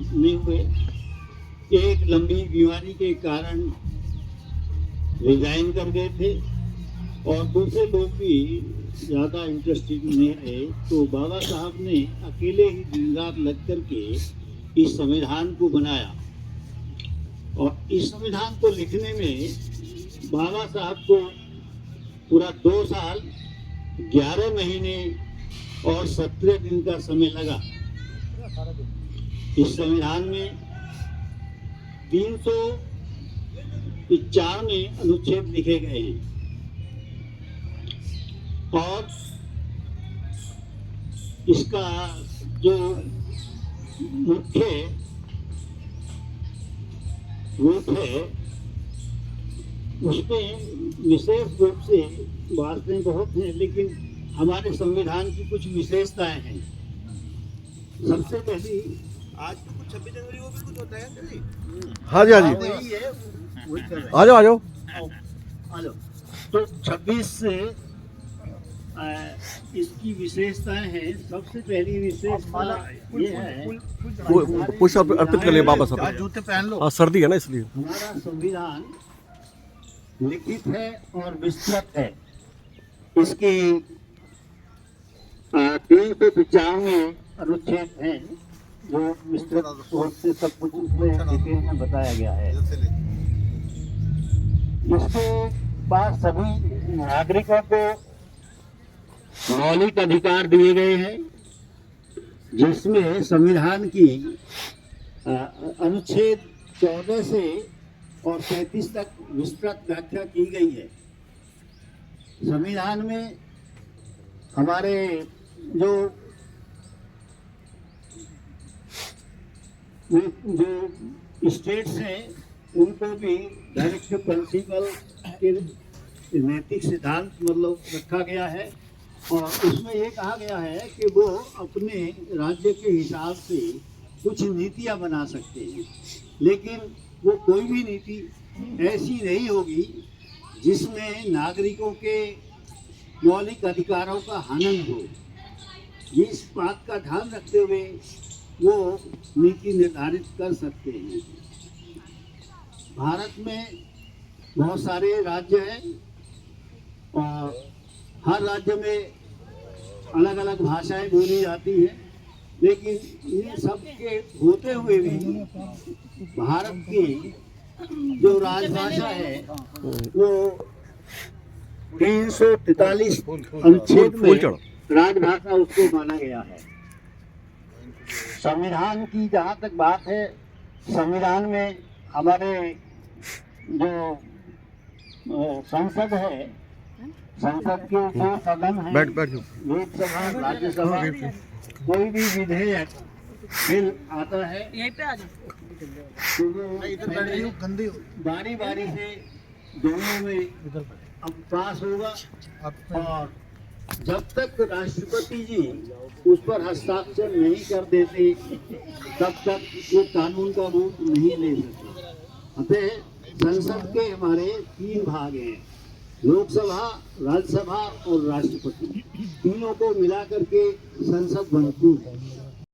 नहीं हुए। एक लंबी बीमारी के कारण रिजाइन कर गए थे और दूसरे लोग भी ज़्यादा इंटरेस्टेड नहीं रहे, तो बाबा साहब ने अकेले ही दिन रात लग कर के इस संविधान को बनाया। और इस संविधान को लिखने में बाबा साहब को पूरा 2 साल 11 महीने और 17 दिन का समय लगा। इस संविधान में 395 अनुच्छेद लिखे गए हैं और इसका जो मुख्य रूप है उसमें विशेष रूप से बातें बहुत हैं, लेकिन हमारे संविधान की कुछ विशेषताएं हैं। सबसे पहली, आज तो कुछ 26 जनवरी को भी कुछ होता है जी? हाँ जी, हाँ जी, वही है, वही कर रहे हैं। आ जाओ आ जाओ। आ जाओ। तो 26 से इसकी विशेषताएं हैं। सबसे पहली विशेषता ये है, पुष्प अर्पित कर लिए बाबा साहब। आज जूते पहन लो। हाँ, सर्दी है ना इसलिए। हमारा संविधान लिखित है और विस्तृत है। इसकी 395 अनुच्छेद हैं जो विस्तृत रूप से सब कुछ उसमें डिटेल में बताया गया है। इसके पास सभी नागरिकों को मौलिक अधिकार दिए गए हैं, जिसमें संविधान की अनुच्छेद 14 से और 35 तक विस्तृत व्याख्या की गई है। संविधान में हमारे जो स्टेट्स हैं उनको भी डायरेक्टिव प्रिंसिपल के नैतिक सिद्धांत मतलब रखा गया है और उसमें ये कहा गया है कि वो अपने राज्य के हिसाब से कुछ नीतियां बना सकते हैं, लेकिन वो कोई भी नीति ऐसी नहीं होगी जिसमें नागरिकों के मौलिक अधिकारों का हनन हो। इस बात का ध्यान रखते हुए वो नीति निर्धारित कर सकते हैं। भारत में बहुत सारे राज्य हैं और हर राज्य में अलग अलग भाषाएं बोली जाती हैं, लेकिन इन सब के होते हुए भी भारत की जो राजभाषा है वो 343 अनुच्छेद में राजभाषा उसको माना गया है। संविधान की जहाँ तक बात है, संविधान में हमारे जो संसद है, संसद के जो सदन है, लोकसभा, राज्यसभा, कोई भी विधेयक बिल आता है तो बारी बारी से दोनों में अब पास होगा और जब तक राष्ट्रपति जी उस पर हस्ताक्षर नहीं कर देते तब तक वो कानून का रूप नहीं ले सकते। अतः संसद के हमारे 3 भाग हैं, लोकसभा, राज्यसभा और राष्ट्रपति। तीनों को मिला करके संसद बनती है।